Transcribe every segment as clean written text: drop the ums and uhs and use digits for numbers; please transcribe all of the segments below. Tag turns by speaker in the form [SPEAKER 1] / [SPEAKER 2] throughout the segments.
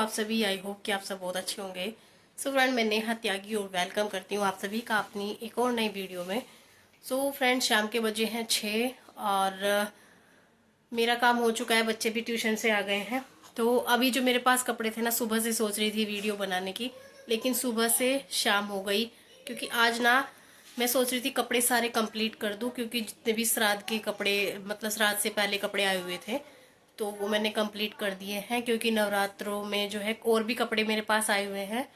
[SPEAKER 1] आप सभी। I hope कि आप सब बहुत अच्छे होंगे। सो फ्रेंड, मैं नेहा त्यागी और वेलकम करती हूँ आप सभी का अपनी एक और नई वीडियो में। सो फ्रेंड, शाम के बजे हैं 6 और मेरा काम हो चुका है। बच्चे भी ट्यूशन से आ गए हैं। तो अभी जो मेरे पास कपड़े थे ना, सुबह से सोच रही थी वीडियो बनाने की, लेकिन सुबह से शाम हो गई। क्योंकि आज ना मैं सोच रही थी कपड़े सारे कंप्लीट कर दूं, क्योंकि जितने भी श्राद्ध के कपड़े, मतलब श्राद्ध से पहले कपड़े आए हुए थे तो वो मैंने कंप्लीट कर दिए हैं। क्योंकि नवरात्रों में जो है और भी कपड़े मेरे पास आए हुए हैं,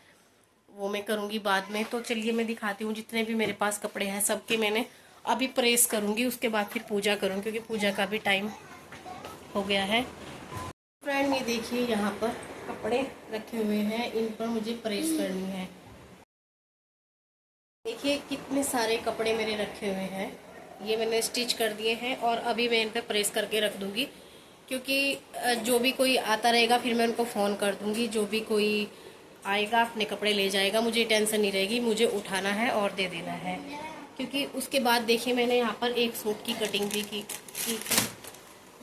[SPEAKER 1] वो मैं करूँगी बाद में। तो चलिए मैं दिखाती हूँ जितने भी मेरे पास कपड़े हैं सबके मैंने अभी प्रेस करूँगी, उसके बाद फिर पूजा करूँगी, क्योंकि पूजा का भी टाइम हो गया है। फ्रेंड, ये देखिए यहाँ पर कपड़े रखे हुए हैं, इन पर मुझे प्रेस करनी है। देखिए कितने सारे कपड़े मेरे रखे हुए हैं, ये मैंने स्टिच कर दिए हैं और अभी मैं इन पर प्रेस करके रख दूँगी। क्योंकि जो भी कोई आता रहेगा फिर मैं उनको फ़ोन कर दूँगी। जो भी कोई आएगा अपने कपड़े ले जाएगा, मुझे टेंशन नहीं रहेगी, मुझे उठाना है और दे देना है। क्योंकि उसके बाद देखिए मैंने यहाँ पर एक सूट की कटिंग भी की थी।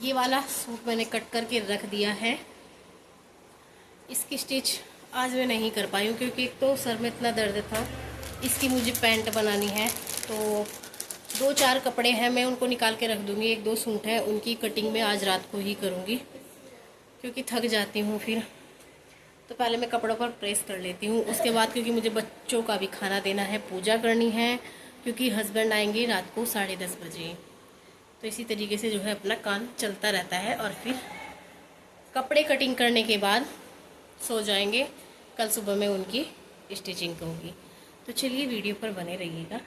[SPEAKER 1] ये वाला सूट मैंने कट करके रख दिया है। इसकी स्टिच आज मैं नहीं कर पाई हूँ, क्योंकि एक तो सर में इतना दर्द था। इसकी मुझे पैंट बनानी है, तो 2-4 कपड़े हैं, मैं उनको निकाल के रख दूँगी। 1-2 सूट है, उनकी कटिंग मैं आज रात को ही करूँगी, क्योंकि थक जाती हूँ फिर। तो पहले मैं कपड़ों पर प्रेस कर लेती हूँ, उसके बाद क्योंकि मुझे बच्चों का भी खाना देना है, पूजा करनी है, क्योंकि हस्बैंड आएंगे रात को 10:30 बजे। तो इसी तरीके से जो है अपना काम चलता रहता है। और फिर कपड़े कटिंग करने के बाद सो जाएंगे, कल सुबह मैं उनकी स्टिचिंग करूँगी। तो चलिए वीडियो पर बने रहिएगा।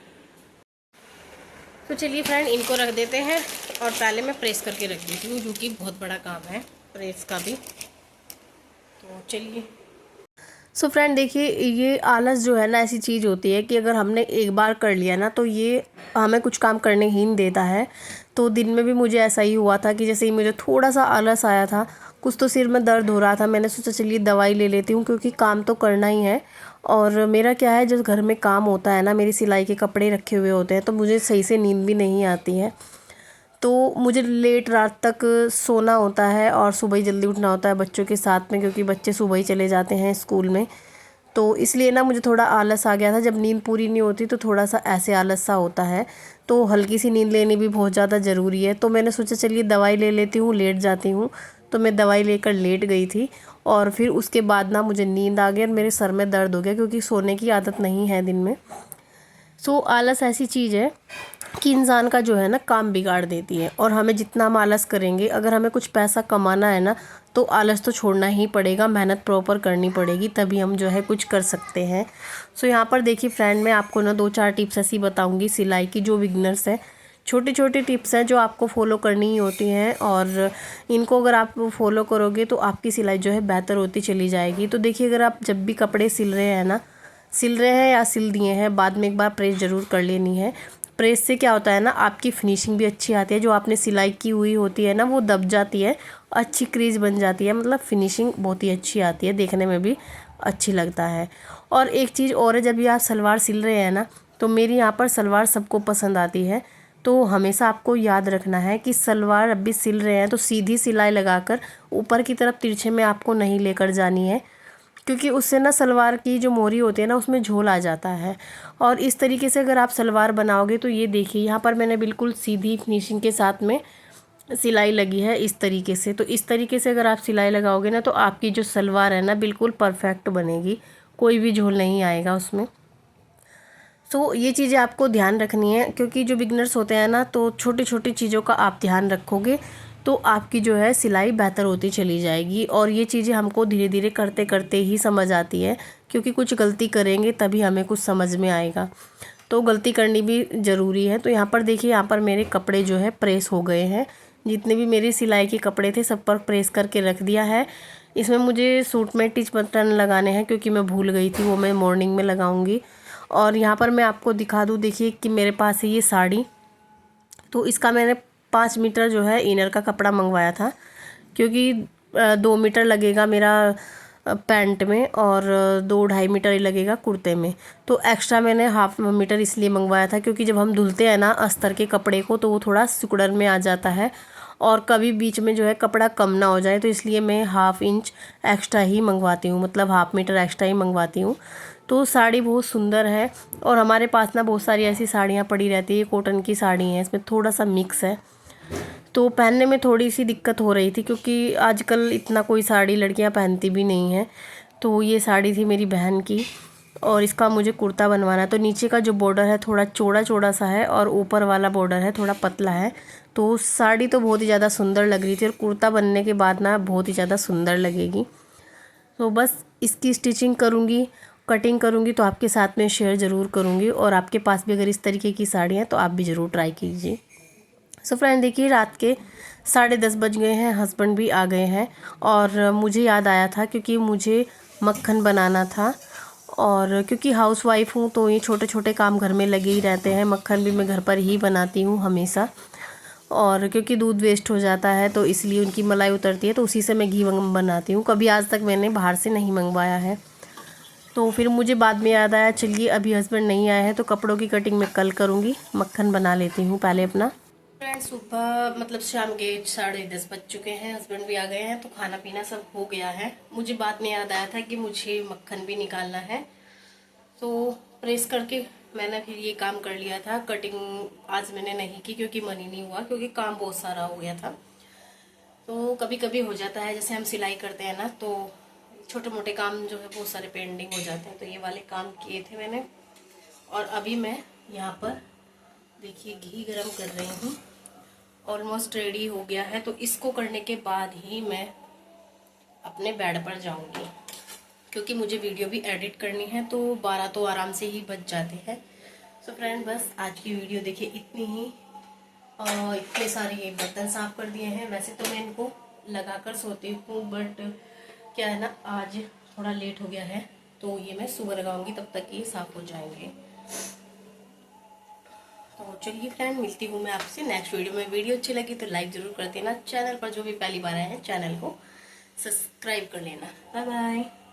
[SPEAKER 1] तो चलिए फ्रेंड, इनको रख देते हैं और पहले मैं प्रेस करके रख देती हूँ, जो कि बहुत बड़ा काम है प्रेस का भी। तो चलिए। सो फ्रेंड, देखिए ये आलस जो है ना, ऐसी चीज़ होती है कि अगर हमने एक बार कर लिया ना तो ये हमें कुछ काम करने ही नहीं देता है। तो दिन में भी मुझे ऐसा ही हुआ था कि जैसे ही मुझे थोड़ा सा आलस आया था, कुछ तो सिर में दर्द हो रहा था, मैंने सोचा चलिए दवाई ले लेती हूँ, क्योंकि काम तो करना ही है। और मेरा क्या है, जब घर में काम होता है ना, मेरी सिलाई के कपड़े रखे हुए होते हैं, तो मुझे सही से नींद भी नहीं आती है। तो मुझे लेट रात तक सोना होता है और सुबह ही जल्दी उठना होता है बच्चों के साथ में, क्योंकि बच्चे सुबह ही चले जाते हैं स्कूल में। तो इसलिए ना मुझे थोड़ा आलस आ गया था। जब नींद पूरी नहीं होती तो थोड़ा सा ऐसे आलस सा होता है। तो हल्की सी नींद लेनी भी बहुत ज़्यादा ज़रूरी है। तो मैंने सोचा चलिए दवाई ले लेती हूँ, लेट जाती हूँ। तो मैं दवाई लेकर लेट गई थी और फिर उसके बाद ना मुझे नींद आ गई और मेरे सर में दर्द हो गया, क्योंकि सोने की आदत नहीं है दिन में। सो आलस ऐसी चीज़ है कि इंसान का जो है ना काम बिगाड़ देती है। और हमें जितना हम आलस करेंगे, अगर हमें कुछ पैसा कमाना है ना, तो आलस तो छोड़ना ही पड़ेगा, मेहनत प्रॉपर करनी पड़ेगी, तभी हम जो है कुछ कर सकते हैं। सो यहाँ पर देखिए फ्रेंड, मैं आपको ना 2-4 टिप्स ऐसी बताऊँगी सिलाई की, जो बिगनर्स हैं। छोटी छोटी टिप्स हैं जो आपको फॉलो करनी ही होती हैं, और इनको अगर आप फॉलो करोगे तो आपकी सिलाई जो है बेहतर होती चली जाएगी। तो देखिए, अगर आप जब भी कपड़े सिल रहे हैं या सिल दिए हैं, बाद में एक बार प्रेस ज़रूर कर लेनी है। प्रेस से क्या होता है ना, आपकी फिनिशिंग भी अच्छी आती है। जो आपने सिलाई की हुई होती है ना, वो दब जाती है, अच्छी क्रीज बन जाती है, मतलब फिनिशिंग बहुत ही अच्छी आती है, देखने में भी अच्छी लगता है। और एक चीज़ और है, जब भी आप सलवार सिल रहे हैं ना, तो मेरी यहाँ पर सलवार सबको पसंद आती है। तो हमेशा आपको याद रखना है कि सलवार अब भी सिल रहे हैं तो सीधी सिलाई लगाकर ऊपर की तरफ तिरछे में आपको नहीं लेकर जानी है, क्योंकि उससे ना सलवार की जो मोरी होती है ना, उसमें झोल आ जाता है। और इस तरीके से अगर आप सलवार बनाओगे तो ये देखिए, यहाँ पर मैंने बिल्कुल सीधी फिनिशिंग के साथ में सिलाई लगी है इस तरीके से। तो इस तरीके से अगर आप सिलाई लगाओगे ना, तो आपकी जो सलवार है ना, बिल्कुल परफेक्ट बनेगी, कोई भी झोल नहीं आएगा उसमें। तो ये चीज़ें आपको ध्यान रखनी है, क्योंकि जो बिगनर्स होते हैं ना, तो छोटी छोटी चीज़ों का आप ध्यान रखोगे तो आपकी जो है सिलाई बेहतर होती चली जाएगी। और ये चीज़ें हमको धीरे धीरे करते करते ही समझ आती है, क्योंकि कुछ गलती करेंगे तभी हमें कुछ समझ में आएगा। तो गलती करनी भी ज़रूरी है। तो यहाँ पर देखिए, यहाँ पर मेरे कपड़े जो है प्रेस हो गए हैं। जितने भी मेरी सिलाई के कपड़े थे सब पर प्रेस करके रख दिया है। इसमें मुझे सूट में टिच बटन लगाने हैं, क्योंकि मैं भूल गई थी, वो मैं मॉर्निंग में लगाऊंगी। और यहाँ पर मैं आपको दिखा दूँ, देखिए कि मेरे पास है ये साड़ी। तो इसका मैंने 5 मीटर जो है इनर का कपड़ा मंगवाया था, क्योंकि 2 मीटर लगेगा मेरा पैंट में और 2-2.5 मीटर ही लगेगा कुर्ते में। तो एक्स्ट्रा मैंने 1/2 मीटर इसलिए मंगवाया था, क्योंकि जब हम धुलते हैं ना अस्तर के कपड़े को, तो वो थोड़ा सिकुड़न में आ जाता है और कभी बीच में जो है कपड़ा कम ना हो जाए, तो इसलिए मैं 1/2 इंच एक्स्ट्रा ही मंगवाती हूँ, मतलब 1/2 मीटर एक्स्ट्रा ही मंगवाती हूँ। तो साड़ी बहुत सुंदर है और हमारे पास ना बहुत सारी ऐसी साड़ियाँ पड़ी रहती है, कॉटन की साड़ी हैं, इसमें थोड़ा सा मिक्स है, तो पहनने में थोड़ी सी दिक्कत हो रही थी क्योंकि आजकल इतना कोई साड़ी लड़कियां पहनती भी नहीं हैं। तो ये साड़ी थी मेरी बहन की और इसका मुझे कुर्ता बनवाना है। तो नीचे का जो बॉर्डर है थोड़ा चौड़ा चौड़ा सा है और ऊपर वाला बॉर्डर है थोड़ा पतला है। तो साड़ी तो बहुत ही ज़्यादा सुंदर लग रही थी और कुर्ता बनने के बाद ना बहुत ही ज़्यादा सुंदर लगेगी। तो बस इसकी स्टिचिंग करूँगी, कटिंग करूँगी तो आपके साथ में शेयर ज़रूर करूँगी, और आपके पास भी अगर इस तरीके की साड़ी हैं तो आप भी ज़रूर ट्राई कीजिए। सो फ्रेंड देखिए, रात के 10:30 बज गए हैं, हस्बैंड भी आ गए हैं और मुझे याद आया था क्योंकि मुझे मक्खन बनाना था, और क्योंकि हाउस वाइफ हूँ तो ये छोटे छोटे काम घर में लगे ही रहते हैं। मक्खन भी मैं घर पर ही बनाती हूँ हमेशा, और क्योंकि दूध वेस्ट हो जाता है तो इसलिए उनकी मलाई उतरती है तो उसी से मैं घी बनाती हूँ। कभी आज तक मैंने बाहर से नहीं मंगवाया है। तो फिर मुझे बाद में याद आया, चलिए अभी हस्बैंड नहीं आए हैं तो कपड़ों की कटिंग मैं कल करूँगी, मक्खन बना लेती हूँ पहले अपना। फ्रेंड्स सुबह मतलब शाम के 10:30 बज चुके हैं, हस्बैंड भी आ गए हैं तो खाना पीना सब हो गया है। मुझे बाद में याद आया था कि मुझे मक्खन भी निकालना है, तो प्रेस करके मैंने फिर ये काम कर लिया था। कटिंग आज मैंने नहीं की क्योंकि मन ही नहीं हुआ, क्योंकि काम बहुत सारा हो गया था। तो कभी कभी हो जाता है, जैसे हम सिलाई करते हैं ना तो छोटे मोटे काम जो है बहुत सारे पेंडिंग हो जाते हैं, तो ये वाले काम किए थे मैंने। और अभी मैं यहाँ पर देखिए घी गरम कर रही हूँ, ऑलमोस्ट रेडी हो गया है। तो इसको करने के बाद ही मैं अपने बेड पर जाऊंगी, क्योंकि मुझे वीडियो भी एडिट करनी है, तो 12 तो आराम से ही बज जाते हैं। सो फ्रेंड बस आज की वीडियो देखिए इतनी ही। इतने सारे ये बर्तन साफ कर दिए हैं। वैसे तो मैं इनको लगा कर सोती हूँ, बट क्या है ना आज थोड़ा लेट हो गया है तो ये मैं सुबह लगाऊंगी, तब तक ये साफ हो जाएंगे। तो चलिए फ्रेंड, मिलती हूँ मैं आपसे नेक्स्ट वीडियो में। वीडियो अच्छी लगी तो लाइक ज़रूर कर देना, चैनल पर जो भी पहली बार आए हैं चैनल को सब्सक्राइब कर लेना। Bye bye.